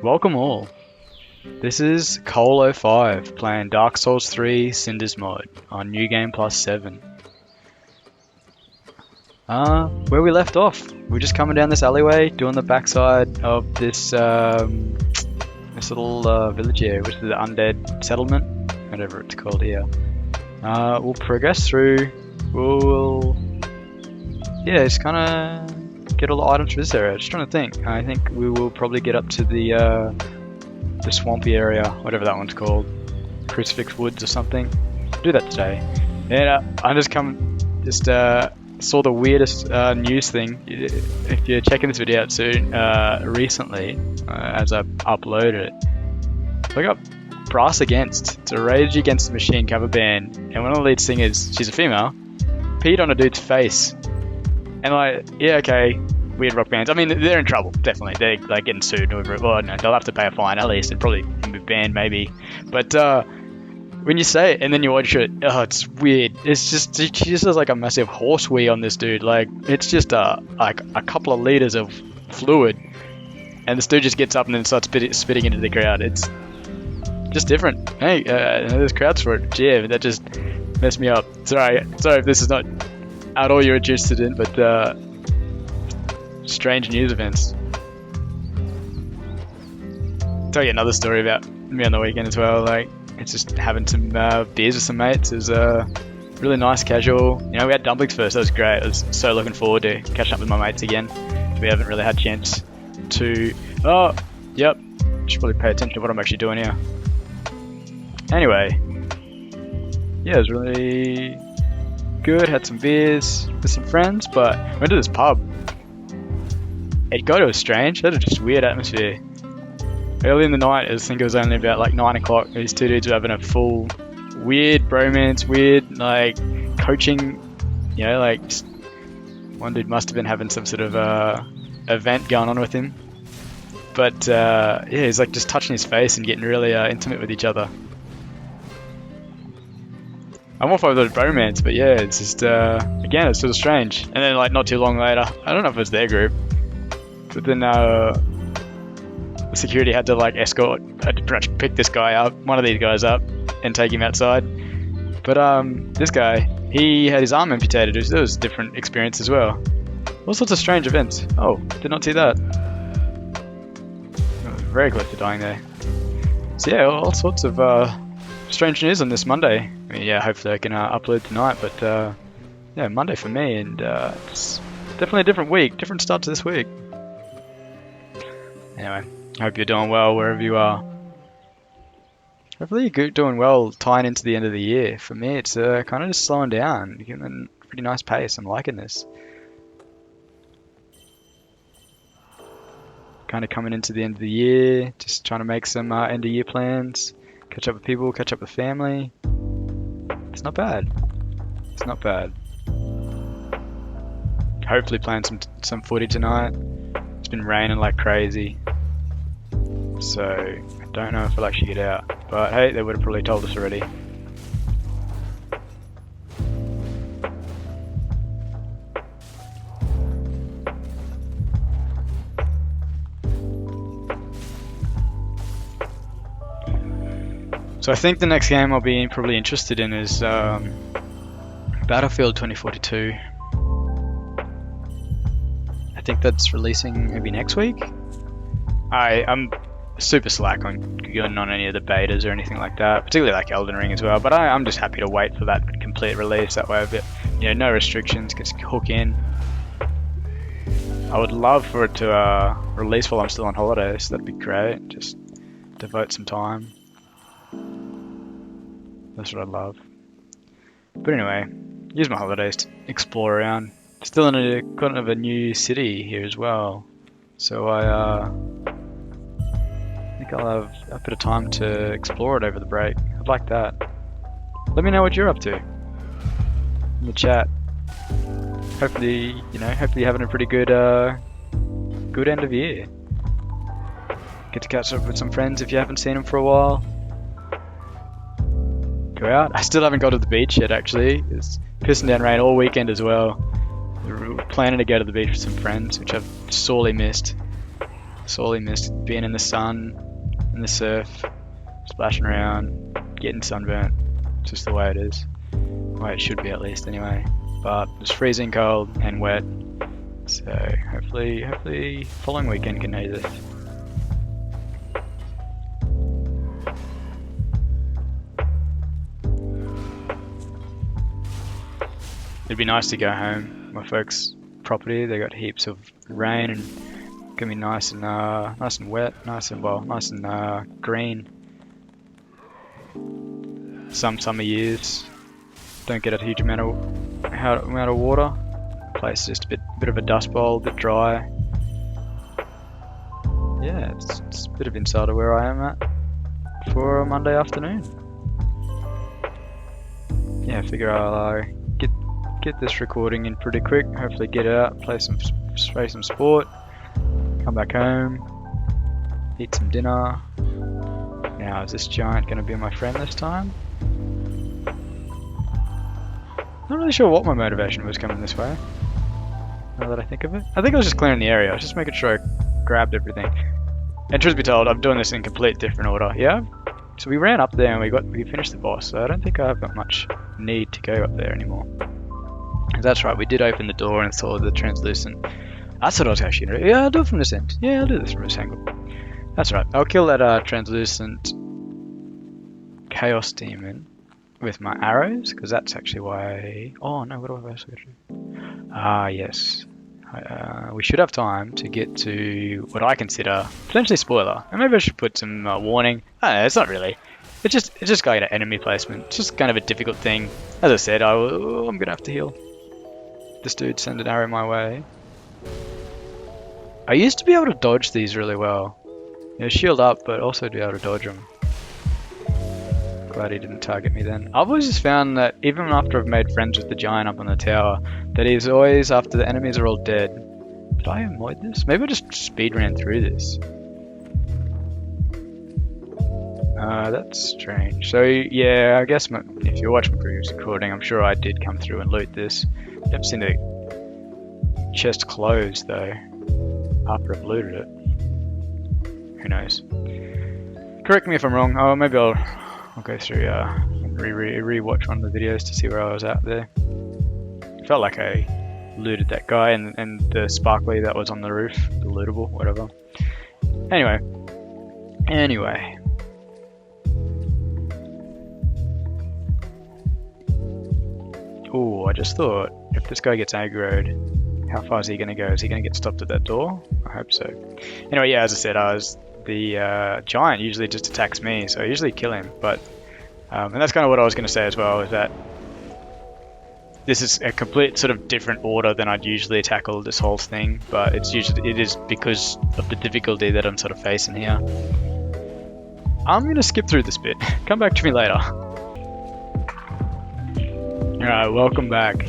Welcome all. This is Koal05 playing Dark Souls 3 Cinders Mod on New Game Plus 7. Where we left off, we're just coming down this alleyway, doing the backside of this this little village here, which is the undead settlement, whatever it's called here. We'll progress through. Just kind of get all the items for this area. Just trying to think. I think we will probably get up to the swampy area, whatever that one's called, Crucifix Woods or something. Do that today. And I just saw the weirdest news thing. If you're checking this video out soon, recently, as I uploaded it, look up Brass Against. It's a Rage Against the Machine cover band, and one of the lead singers, she's a female, peed on a dude's face. And like, yeah, okay, weird rock bands. I mean, they're in trouble, definitely. They're like getting sued over it. Well, no, they'll have to pay a fine at least, and probably be banned maybe. But when you say it and then you watch it, oh, it's weird. It's just, she just has like a massive horse wee on this dude. Like, it's just like a couple of liters of fluid, and this dude just gets up and then starts spitting into the crowd. It's just different. Hey, there's crowds for it. Yeah, that just messed me up. Sorry if this is not at all you're interested in, but strange news events. I'll tell you another story about me on the weekend as well. Like, it's just having some beers with some mates. It was really nice, casual. You know, we had dumplings first. That was great. I was so looking forward to catching up with my mates again. We haven't really had a chance to. Oh, yep. Should probably pay attention to what I'm actually doing here. Anyway, yeah, it was really good. Had some beers with some friends, but went to this pub. It got strange. That was just weird atmosphere. Early in the night, I think it was only about like 9 o'clock. These two dudes were having a full weird bromance, weird like coaching. You know, like just, one dude must have been having some sort of event going on with him. But yeah, he's like just touching his face and getting really intimate with each other. I'm all for the bromance, but yeah, it's just again, it's sort of strange. And then like not too long later, I don't know if it was their group, but then the security had to like escort, had to pretty much pick this guy up, one of these guys up, and take him outside. But this guy, he had his arm amputated. It was a different experience as well. All sorts of strange events. Oh, did not see that. I was very close to dying there. So yeah, all sorts of strange news on this Monday. I mean, yeah, hopefully I can upload tonight, but yeah, Monday for me, and it's definitely a different week, different start to this week. Anyway, hope you're doing well wherever you are. Hopefully you're doing well tying into the end of the year. For me, it's kind of just slowing down, getting a pretty nice pace. I'm liking this. Kind of coming into the end of the year, just trying to make some end of year plans, catch up with people, catch up with family. It's not bad. It's not bad. Hopefully playing some footy tonight. It's been raining like crazy, so I don't know if I'll actually get out. But hey, they would have probably told us already. So I think the next game I'll be probably interested in is Battlefield 2042. I think that's releasing maybe next week. I'm super slack on going on any of the betas or anything like that, particularly like Elden Ring as well. But I'm just happy to wait for that complete release. That way, a bit, you know, no restrictions, just hook in. I would love for it to release while I'm still on holidays. That'd be great. Just devote some time. That's what I'd love. But anyway, use my holidays to explore around. Still in a kind of a new city here as well, so I think I'll have a bit of time to explore it over the break. I'd like that. Let me know what you're up to in the chat. Hopefully, you know, hopefully you're having a pretty good good end of year. Get to catch up with some friends if you haven't seen them for a while. Go out. I still haven't got to the beach yet, actually. It's pissing down rain all weekend as well. We're planning to go to the beach with some friends, which I've sorely missed. Sorely missed being in the sun, in the surf, splashing around, getting sunburnt. It's just the way it is. The way it should be, at least, anyway. But it's freezing cold and wet, so hopefully following weekend can ease it. It'd be nice to go home. My folks' property, they got heaps of rain and gonna be nice and wet, nice and green. Some summer years don't get a huge amount of water. The place is just a bit of a dust bowl, a bit dry. Yeah, it's a bit of insider where I am at for a Monday afternoon. Yeah, I figure I'll get this recording in pretty quick. Hopefully get out, play some sport, come back home, eat some dinner. Now, is this giant going to be my friend this time? Not really sure what my motivation was coming this way, now that I think of it. I think I was just clearing the area. I was just making sure I grabbed everything. And truth be told, I'm doing this in complete different order. Yeah? So we ran up there and we finished the boss, so I don't think I've got much need to go up there anymore. That's right, we did open the door and saw the translucent. That's what I was actually going to do. Yeah, I'll do it from this end. Yeah, I'll do this from this angle. That's right, I'll kill that translucent chaos demon with my arrows, because that's actually why... Oh no, what do I actually do? Ah, yes. We should have time to get to what I consider potentially spoiler. And maybe I should put some warning. It's not really. It's just kind of enemy placement. It's just kind of a difficult thing. As I said, I'm gonna have to heal. This dude sent an arrow my way. I used to be able to dodge these really well. Shield up, but also be able to dodge them. Glad he didn't target me then. I've always just found that even after I've made friends with the giant up on the tower, that he's always, after the enemies are all dead. Did I avoid this? Maybe I just speed ran through this. That's strange. So yeah, I guess if you watch my previous recording, I'm sure I did come through and loot this. Never seen the chest close though, after I've looted it. Who knows? Correct me if I'm wrong. Oh, maybe I'll go through re-watch one of the videos to see where I was at there. It felt like I looted that guy and the sparkly that was on the roof, the lootable, whatever. Anyway. Oh, I just thought, if this guy gets aggroed, how far is he going to go? Is he going to get stopped at that door? I hope so. Anyway, yeah, as I said, the giant usually just attacks me, so I usually kill him. But and that's kind of what I was going to say as well, is that this is a complete sort of different order than I'd usually tackle this whole thing. But it is because of the difficulty that I'm sort of facing here. I'm going to skip through this bit. Come back to me later. Alright, welcome back.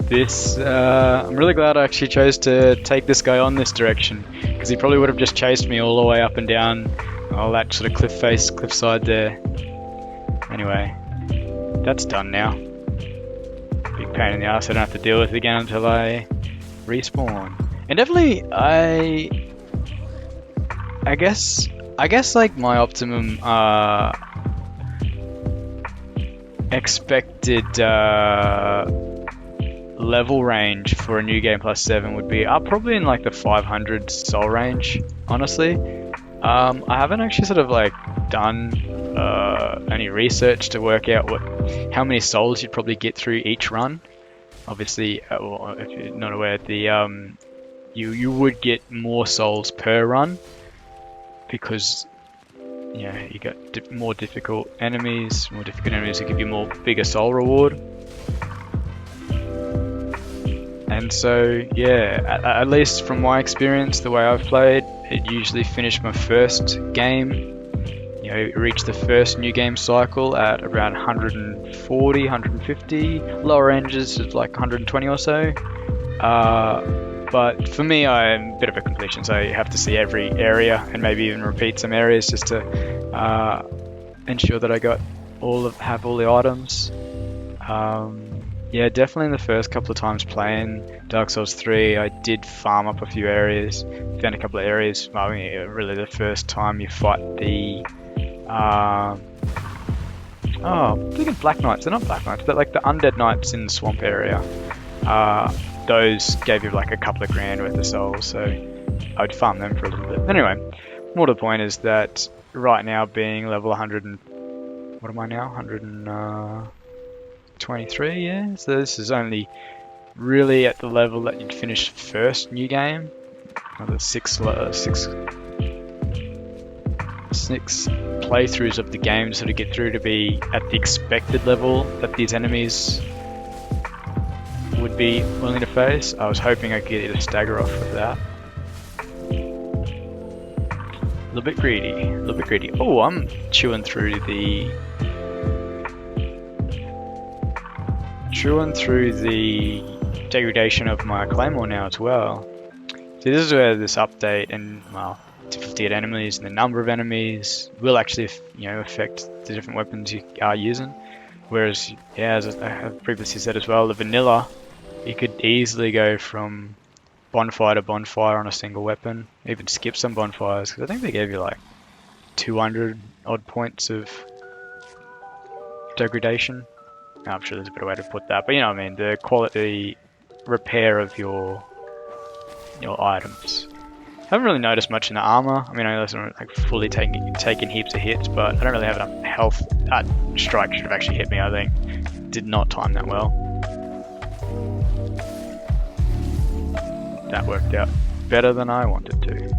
I'm really glad I actually chose to take this guy on this direction, because he probably would have just chased me all the way up and down all that sort of cliffside there. Anyway, that's done now. Big pain in the ass I don't have to deal with again until I respawn. And definitely, I guess like my optimum expected level range for a new game plus 7 would be probably in like the 500 soul range, honestly. I haven't actually sort of like done any research to work out how many souls you'd probably get through each run. Obviously, well, if you're not aware, you would get more souls per run, because you got more difficult enemies will give you bigger soul reward. And so, yeah, at least from my experience, the way I've played, it usually finished my first game, reach the first new game cycle at around 140, 150, lower ranges of like 120 or so. But for me, I'm a bit of a completion, so I have to see every area and maybe even repeat some areas just to ensure that I have all the items. Yeah, definitely the first couple of times playing Dark Souls 3, I did farm up a few areas, found a couple of areas. I mean, really the first time you fight the, I'm thinking Black Knights. They're not Black Knights, but like the Undead Knights in the swamp area. Those gave you like a couple of grand worth of souls, so I would farm them for a little bit. Anyway, more to the point is that right now being level 100 and, what am I now? 123, yeah? So this is only really at the level that you'd finish first new game. The six playthroughs of the game sort of get through to be at the expected level that these enemies would be willing to face. I was hoping I could get a stagger off with that. A little bit greedy, a little bit greedy. Oh, I'm chewing through the degradation of my claymore now as well. See, this is where this update and, well, difficulty at enemies and the number of enemies will actually, affect the different weapons you are using. Whereas, yeah, as I have previously said as well, the vanilla, you could easily go from bonfire to bonfire on a single weapon, even skip some bonfires, because I think they gave you like 200 odd points of degradation. I'm sure there's a better way to put that, but you know what I mean, the quality repair of your items. I haven't really noticed much in the armor. I mean, I wasn't like fully taking heaps of hits, but I don't really have enough health. That strike should have actually hit me, I think. Did not time that well. That worked out better than I wanted to.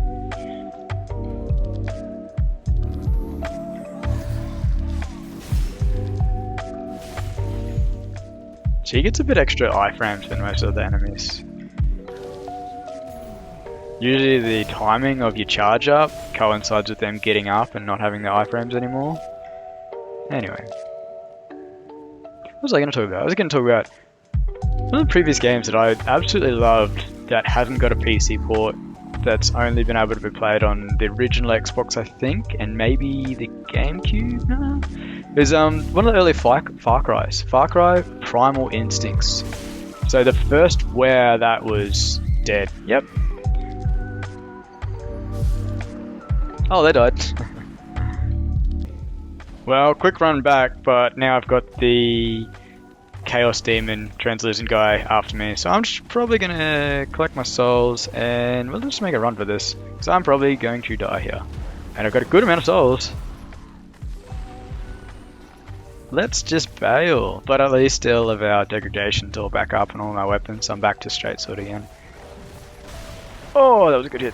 She gets a bit extra iframes than most of the enemies. Usually the timing of your charge up coincides with them getting up and not having the iframes anymore. Anyway. What was I going to talk about? I was going to talk about one of the previous games that I absolutely loved that hasn't got a PC port, that's only been able to be played on the original Xbox, I think, and maybe the GameCube? No. It was one of the early Far Cry's. Far Cry Primal Instincts. So the first where that was dead. Yep. Oh, they died. Well, quick run back, but now I've got the Chaos Demon translucent guy after me, so I'm just probably gonna collect my souls and we'll just make a run for this, because I'm probably going to die here. And I've got a good amount of souls. Let's just bail, but at least still have our degradations all back up and all my weapons, so I'm back to straight sword again. Oh, that was a good hit.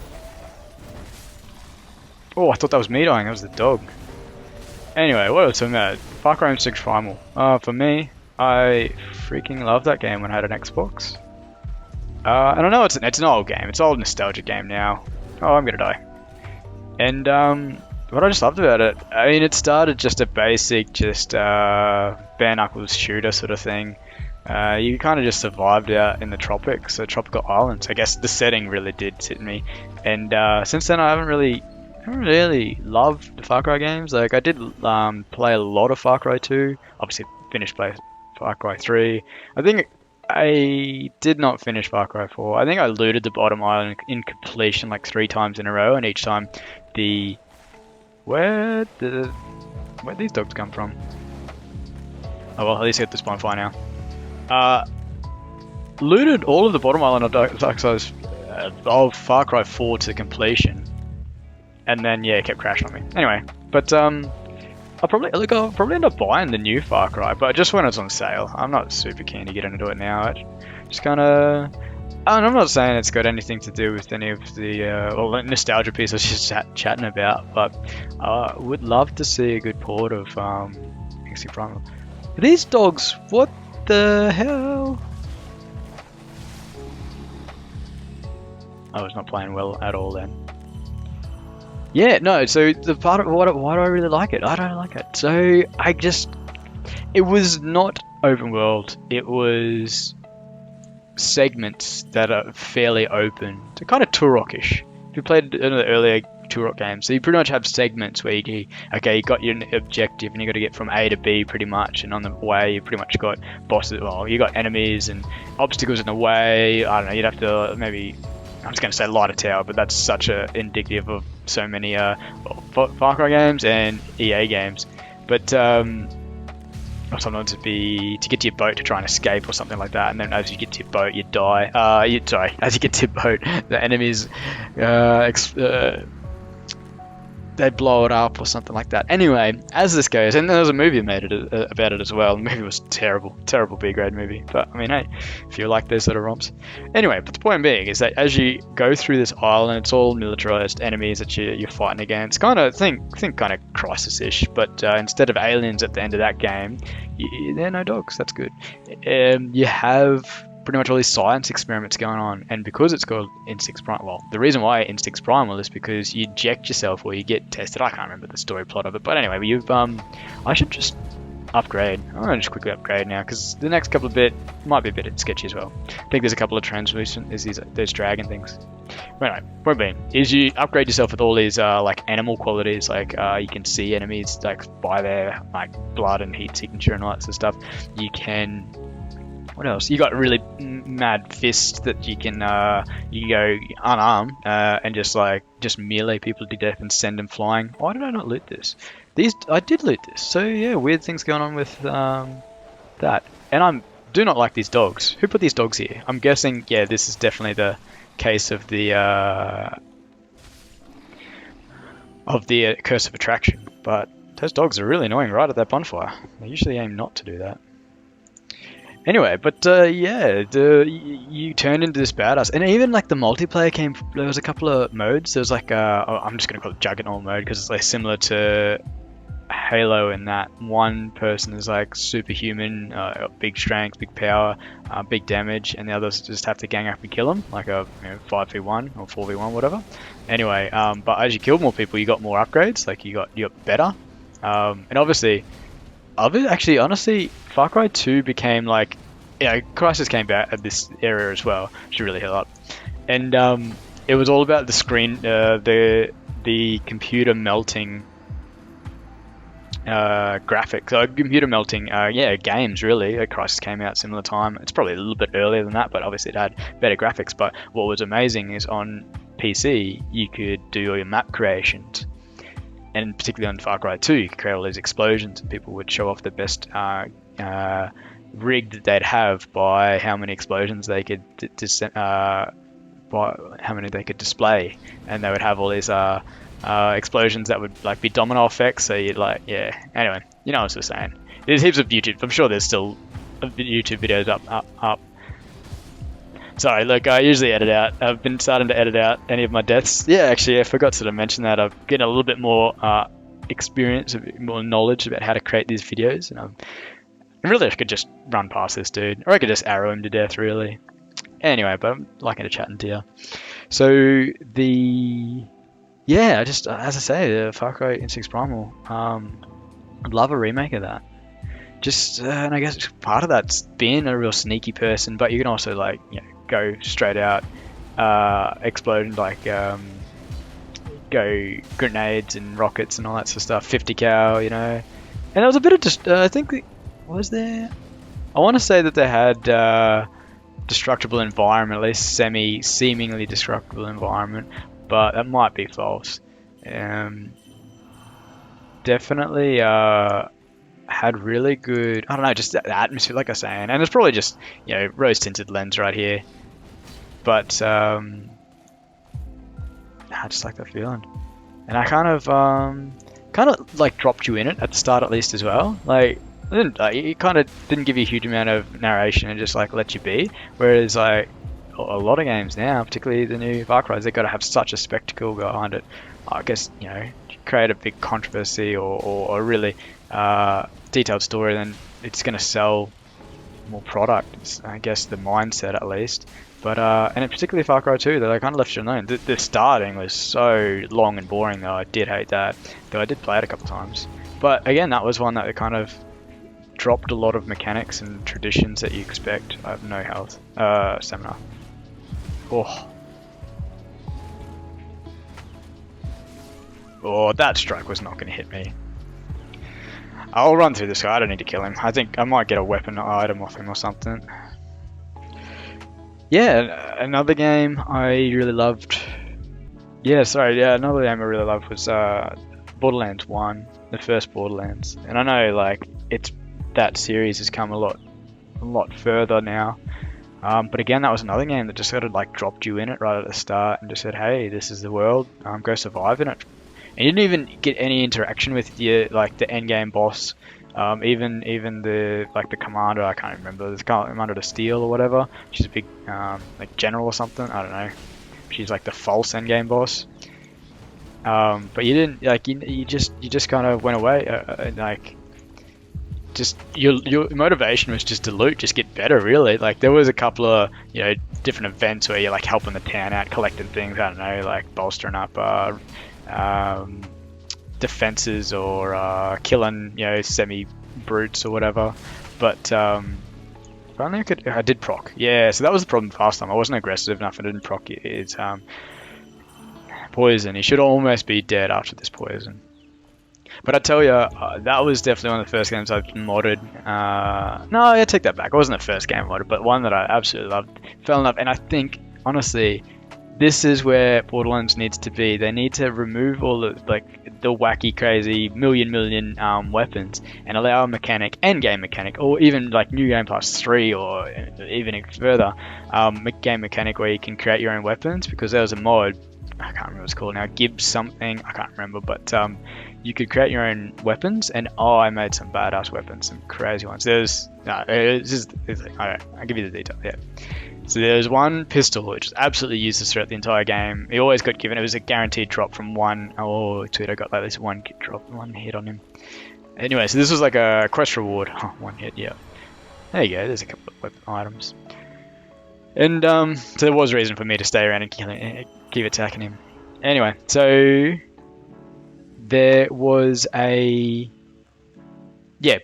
Oh, I thought that was me dying, that was the dog. Anyway, what else am I? Far Cry 6 Primal. For me, I freaking love that game when I had an Xbox. And I know it's an old game, it's an old nostalgia game now. Oh, I'm gonna die. And what I just loved about it, I mean, it started just a basic, bare knuckles shooter sort of thing. You kind of just survived out in the tropics, so tropical islands. I guess the setting really did sit me. And since then I haven't really loved the Far Cry games. Like, I did play a lot of Far Cry 2, obviously finished playing Far Cry 3. I think I did not finish Far Cry 4. I think I looted the bottom island in completion like 3 times in a row, and each time where'd these dogs come from? Oh well, at least I get the spawn fire now. Looted all of the bottom island of Dark Souls of Far Cry 4 to completion. And then, yeah, it kept crashing on me. Anyway, but I'll probably end up buying the new Far Cry, but just when it's on sale. I'm not super keen to get into it now. Just kind of... I'm not saying it's got anything to do with any of the nostalgia piece I was just chatting about, but I would love to see a good port of XC Primal. These dogs, what the hell? I was not playing well at all then. Yeah, no, so the part of why do I really like it? I don't like it. So it was not open world, it was segments that are fairly open. So kind of Turok-ish. If you played one of the earlier Turok games. So you pretty much have segments where you got your objective and you got to get from A to B pretty much, and on the way you pretty much got bosses. Well, you got enemies and obstacles in the way. I don't know. You'd have to maybe. I'm just going to say light a tower, but that's such a indicative of so many Far Cry games and EA games. But or sometimes it'd be to get to your boat to try and escape or something like that, and then as you get to your boat, you die. As you get to your boat, the enemies they blow it up or something like that. Anyway, as this goes, and there was a movie made about it as well. The movie was terrible B-grade movie. But I mean, hey, if you like those sort of romps. Anyway, but the point being is that as you go through this island, it's all militarized enemies that you're fighting against. Kind of think kind of Crisis-ish, but instead of aliens at the end of that game, there are no dogs. That's good. You have pretty much all these science experiments going on, and because it's called Instinct Primal, well, the reason why Instinct Primal is because you inject yourself or you get tested. I can't remember the story plot of it, but anyway, I should just upgrade. I'm gonna just quickly upgrade now because the next couple of bit might be a bit sketchy as well. I think there's a couple of translucent, there's dragon things. But anyway, point being is you upgrade yourself with all these like animal qualities, like you can see enemies like by their like blood and heat signature and all that sort of stuff. You can. What else? You got a really mad fist that you can go unarmed and just melee people to death and send them flying. Why did I not loot this? I did loot this. So yeah, weird things going on with that. And I do not like these dogs. Who put these dogs here? I'm guessing this is definitely the case of the curse of attraction. But those dogs are really annoying right at that bonfire. They usually aim not to do that. Anyway, but you turned into this badass, and even like the multiplayer came. There was a couple of modes. There was like I'm just gonna call it Juggernaut mode because it's like similar to Halo in that one person is like superhuman, big strength, big power, big damage, and the others just have to gang up and kill them, like a 5v1 or 4v1, whatever. Anyway, but as you kill more people, you got more upgrades. Like you got better, and obviously. Honestly, Far Cry 2 became like, Crisis came back at this area as well, which really hit up, and it was all about the screen, the computer melting graphics, computer melting, games really. Crisis came out similar time. It's probably a little bit earlier than that, but obviously it had better graphics. But what was amazing is on PC you could do all your map creations. And particularly on Far Cry 2, you could create all these explosions, and people would show off the best rig that they'd have by how many explosions they could by how many they could display, and they would have all these explosions that would like be domino effects. So you'd Anyway, you know what I was saying. There's heaps of YouTube. I'm sure there's still YouTube videos up. Sorry, look, I usually edit out. I've been starting to edit out any of my deaths. Yeah, actually, I forgot to mention that. I'm getting a little bit more experience, a bit more knowledge about how to create these videos. And really, I could just run past this dude. Or I could just arrow him to death, really. Anyway, but I'm liking to chatting to you. So, as I say, the Far Cry Instinct Primal, I'd love a remake of that. And I guess part of that's being a real sneaky person, but you can also go straight out explosion, go grenades and rockets and all that sort of stuff, 50 cal, and there was a bit of I think was there, I want to say that they had destructible environment, at least seemingly destructible environment, but that might be false. Definitely had really good, I don't know, just the atmosphere, like I was saying, and it's probably just rose tinted lens right here, but I just like that feeling, and I kind of like dropped you in it at the start at least as well. It kind of didn't give you a huge amount of narration and just let you be, whereas a lot of games now, particularly the new Far Cry's, they've got to have such a spectacle behind it. I guess create a big controversy or a really detailed story, then it's going to sell more product. It's, I guess, the mindset at least. But and particularly Far Cry 2, they kind of left you alone. The starting was so long and boring, though. I did hate that. Though I did play it a couple times. But again, that was one that kind of dropped a lot of mechanics and traditions that you expect. I have no health, stamina. Oh. Oh, that strike was not going to hit me. I'll run through this guy. I don't need to kill him. I think I might get a weapon item off him or something. Yeah, another game I really loved. Another game I really loved was Borderlands 1, the first Borderlands. And I know like that series has come a lot further now. But again, that was another game that just sort of like dropped you in it right at the start and just said, hey, this is the world, go survive in it. And you didn't even get any interaction with the end game boss, even the commander. I can't remember, the commander of the Steel or whatever. She's a big like general or something. I don't know. She's like the false end game boss. But you didn't like you just kind of went away just your motivation was just to loot, just get better, really. Like there was a couple of different events where you're like helping the town out, collecting things. I don't know, like bolstering up defenses or killing semi brutes or whatever. But finally I did proc. Yeah, so that was the problem last time. I wasn't aggressive enough. I didn't proc his poison. He should almost be dead after this poison. But I tell you, that was definitely one of the first games I've modded. No, I take that back. It wasn't the first game I modded, but one that I absolutely loved, fell in love. And I think, honestly, this is where Borderlands needs to be. They need to remove all the wacky, crazy, million weapons and allow a mechanic, end game mechanic, or even like New Game Plus 3 or even further, game mechanic where you can create your own weapons. Because there was a mod, I can't remember what it's called now, Gibbs something, I can't remember, but you could create your own weapons, and I made some badass weapons, some crazy ones. I'll give you the detail. Yeah. So there's one pistol which is absolutely useless throughout the entire game. He always got given, it was a guaranteed drop from one. Oh, Twitter got like this one hit on him. Anyway, so this was like a quest reward. One hit, yeah. There you go. There's a couple of weapon items. And so there was a reason for me to stay around and keep attacking him. Anyway, so there was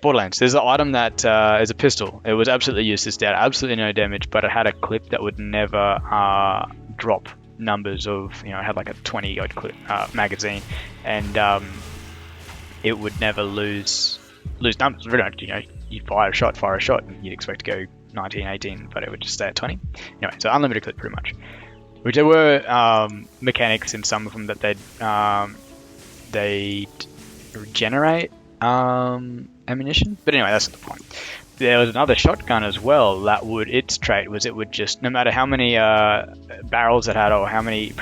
Borderlands. There's an item that is a pistol. It was absolutely useless. It had absolutely no damage, but it had a clip that would never drop numbers of, it had like a 20 odd clip magazine, and it would never lose numbers. You fire a shot, and you'd expect to go 19, 18, but it would just stay at 20. Anyway, so unlimited clip pretty much. Which there were mechanics in some of them that they'd regenerate ammunition, but anyway, that's not the point. There was another shotgun as well that its trait was it would just, no matter how many barrels it had or how many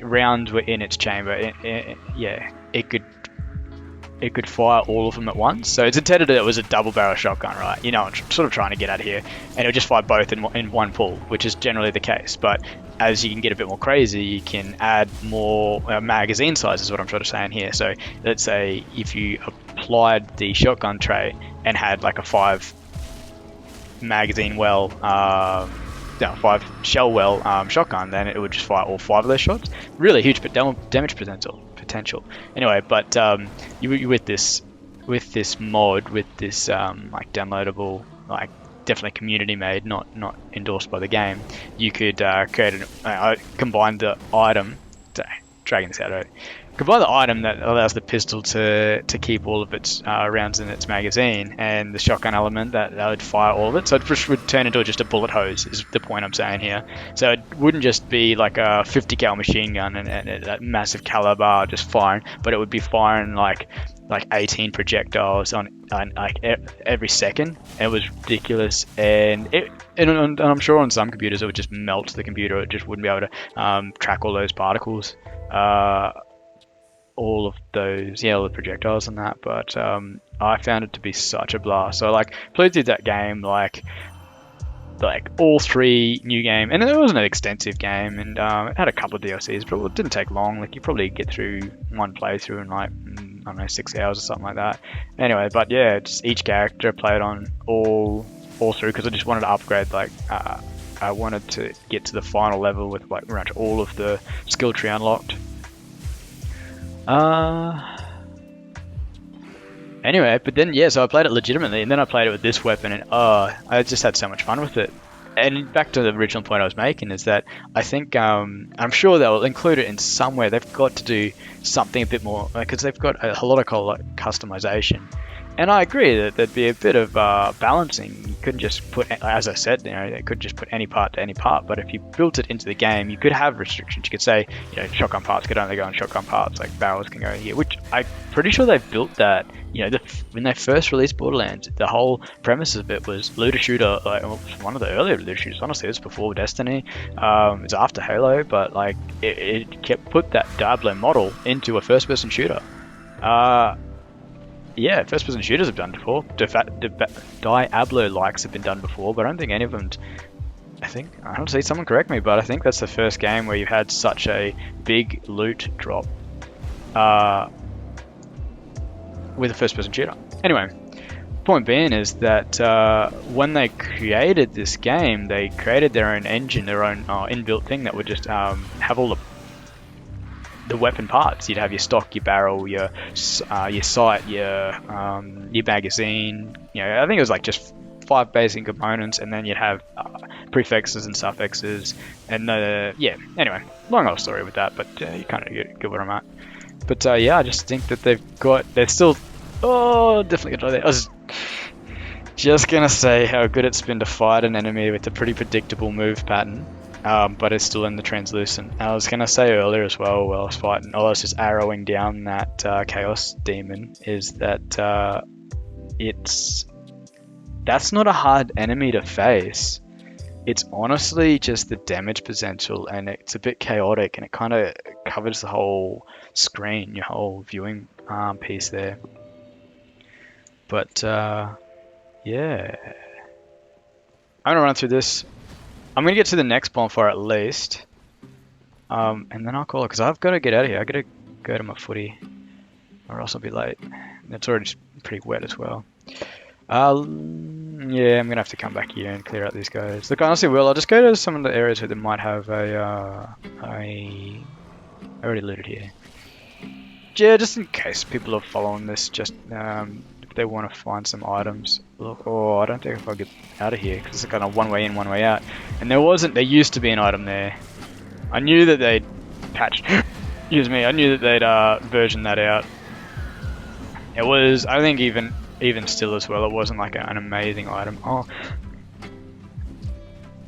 rounds were in its chamber, it could fire all of them at once. So it's intended that it was a double barrel shotgun, right? I'm sort of trying to get out of here, and it would just fire both in one pull, which is generally the case. But as you can get a bit more crazy, you can add more magazine size, is what I'm trying to say in here. So let's say if you applied the shotgun trait and had like a 5 magazine well, 5 shell well shotgun, then it would just fire all 5 of those shots. Really huge damage potential. Anyway, but you with this mod, with this like downloadable, like definitely community made, not endorsed by the game, you could create combine the item, dragging this out right. Combine the item that allows the pistol to keep all of its rounds in its magazine, and the shotgun element that would fire all of it. So it just would turn into just a bullet hose, is the point I'm saying here. So it wouldn't just be like a 50 cal machine gun and that massive caliber just firing, but it would be firing like 18 projectiles on like every second. It was ridiculous, and I'm sure on some computers it would just melt the computer. It just wouldn't be able to track all those particles. All of those, all the projectiles and that, but I found it to be such a blast. So played through that game like all 3 new game, and it wasn't an extensive game, and it had a couple of DLCs, but it didn't take long. Like you probably get through one playthrough in I don't know, 6 hours or something like that. Anyway, but yeah, just each character played on all through, because I just wanted to upgrade. I wanted to get to the final level with pretty much all of the skill tree unlocked. Anyway, but then so I played it legitimately, and then I played it with this weapon, and I just had so much fun with it. and back to the original point I was making is that I think I'm sure they'll include it in somewhere. They've got to do something a bit more because they've got a lot of customization. And I agree that there'd be a bit of balancing. You couldn't just put, as I said, they could just put any part to any part. But if you built it into the game, you could have restrictions. You could say, shotgun parts could only go on shotgun parts, like barrels can go here. Which I'm pretty sure they've built that. When they first released Borderlands, the whole premise of it was looter shooter. Like one of the earlier looter shooters. Honestly, it was before Destiny. It was after Halo, but like it kept put that Diablo model into a first-person shooter. Yeah, first-person shooters have done before. Diablo-likes have been done before, but I don't think any of them. I don't see. Someone correct me, but I think that's the first game where you had such a big loot drop with a first-person shooter. Anyway, point being is that when they created this game, they created their own engine, their own inbuilt thing that would just have all the weapon parts. You'd have your stock, your barrel, your sight, your magazine. I think it was like just 5 basic components, and then you'd have prefixes and suffixes. And yeah. Anyway, long old story with that, but you kind of get what I'm at. But yeah, I just think that they're still. Oh, definitely gonna try that. I was just gonna say how good it's been to fight an enemy with a pretty predictable move pattern. But it's still in the translucent. I was gonna say earlier as well, while I was fighting, I was just arrowing down that chaos demon, is that that's not a hard enemy to face. It's honestly just the damage potential, and it's a bit chaotic, and it kind of covers the whole screen, your whole viewing piece there. But yeah, I'm gonna run through this. I'm gonna get to the next bonfire at least, and then I'll call it because I've got to get out of here. I gotta go to my footy, or else I'll be late. It's already pretty wet as well. Yeah, I'm gonna have to come back here and clear out these guys. Look, honestly, I'll just go to some of the areas where they might have I already looted here. Yeah, just in case people are following this, just if they want to find some items. Look, I don't think if I'll get out of here because it's kind of one way in, one way out. And there used to be an item there. I knew that they'd patched. Excuse me. I knew that they'd versioned that out. It was, I think, even still as well, it wasn't like an amazing item. Oh,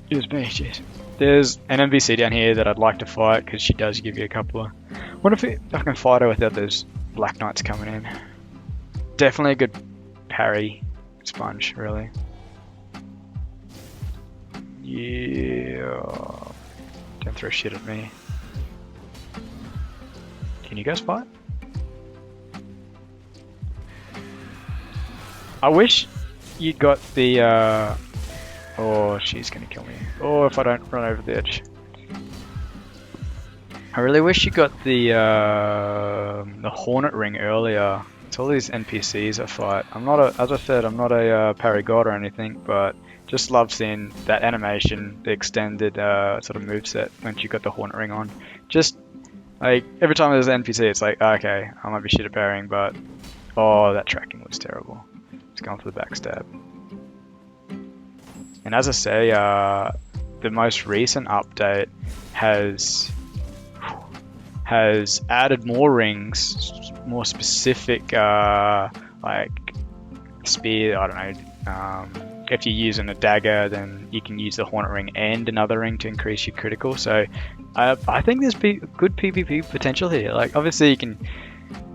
excuse me. Jeez. There's an NPC down here that I'd like to fight because she does give you a couple of. What if I can fight her without those Black Knights coming in? Definitely a good parry sponge, really. Yeah. Don't throw shit at me. Can you guys fight? I wish you got the. Oh, she's gonna kill me. Oh, if I don't run over the edge. I really wish you got the Hornet Ring earlier. It's all these NPCs I fight. As I said, I'm not a parry god or anything, but just love seeing that animation, the extended sort of moveset once you got the Hornet Ring on. Just like every time there's an NPC, it's like, okay, I might be shit at parrying, but oh, that tracking was terrible. Just going for the backstab. And as I say, the most recent update has added more rings, more specific, like spear. I don't know. If you're using a dagger, then you can use the Hornet Ring and another ring to increase your critical. So I think there's good PvP potential here. Like obviously you can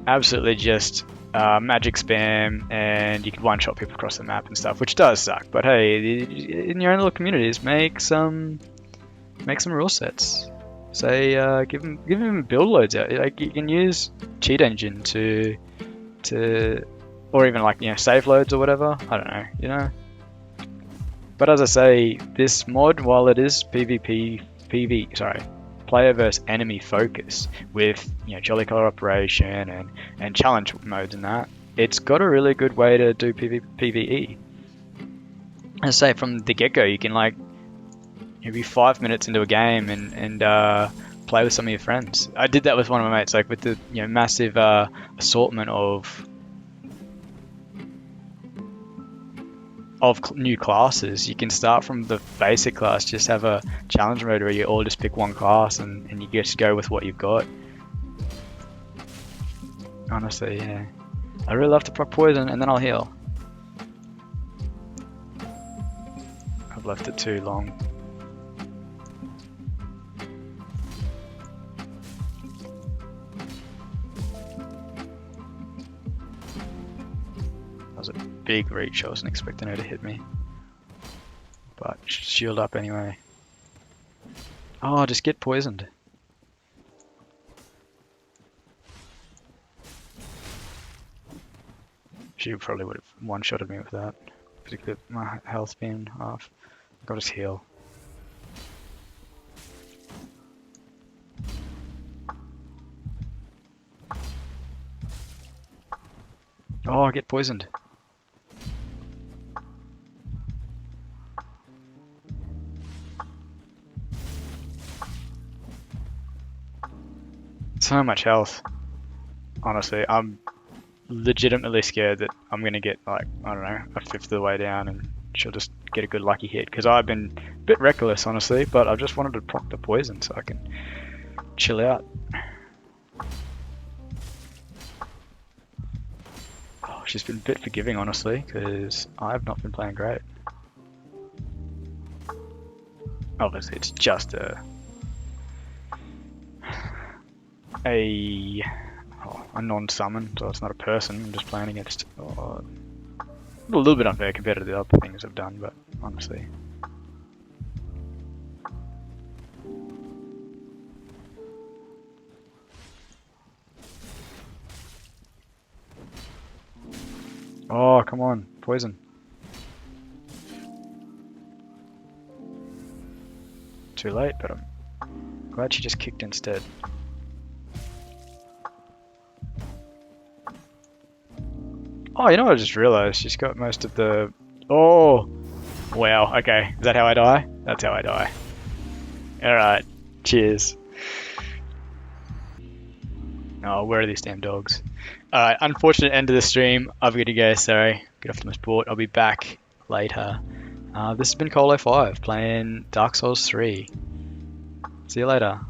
absolutely just magic spam and you can one-shot people across the map and stuff, which does suck. But hey, in your own little communities, make some rule sets. Say give them build loads out. Like you can use cheat engine to or even like save loads or whatever. I don't know, But as I say, this mod, while it is player versus enemy focus with jolly color operation and challenge modes and that, it's got a really good way to do PvE. As I say, from the get-go, you can like be 5 minutes into a game and play with some of your friends. I did that with one of my mates, like with the massive assortment of of new classes. You can start from the basic class, just have a challenge mode where you all just pick one class and you just go with what you've got. Honestly, yeah. I really love to proc poison and then I'll heal. I've left it too long. That was a big reach, I wasn't expecting her to hit me. But shield up anyway. Oh, just get poisoned. She probably would have one-shotted me with that. Particularly my health being off. I'll just heal. Oh, I get poisoned. So much health. Honestly, I'm legitimately scared that I'm gonna get like, I don't know, a fifth of the way down and she'll just get a good lucky hit, because I've been a bit reckless honestly, but I just wanted to proc the poison so I can chill out. Oh, she's been a bit forgiving honestly, because I've not been playing great. Obviously it's just a non-summon, so it's not a person. I'm just playing against a little bit unfair compared to the other things I've done, but honestly. Oh, come on, poison. Too late, but I'm glad she just kicked instead. Oh, you know what I just realized? She's got most of the... Oh! Wow, okay. Is that how I die? That's how I die. Alright. Cheers. Oh, where are these damn dogs? Alright, unfortunate end of the stream. I've got to go, sorry. Get off to my sport. I'll be back later. This has been Koal05, playing Dark Souls 3. See you later.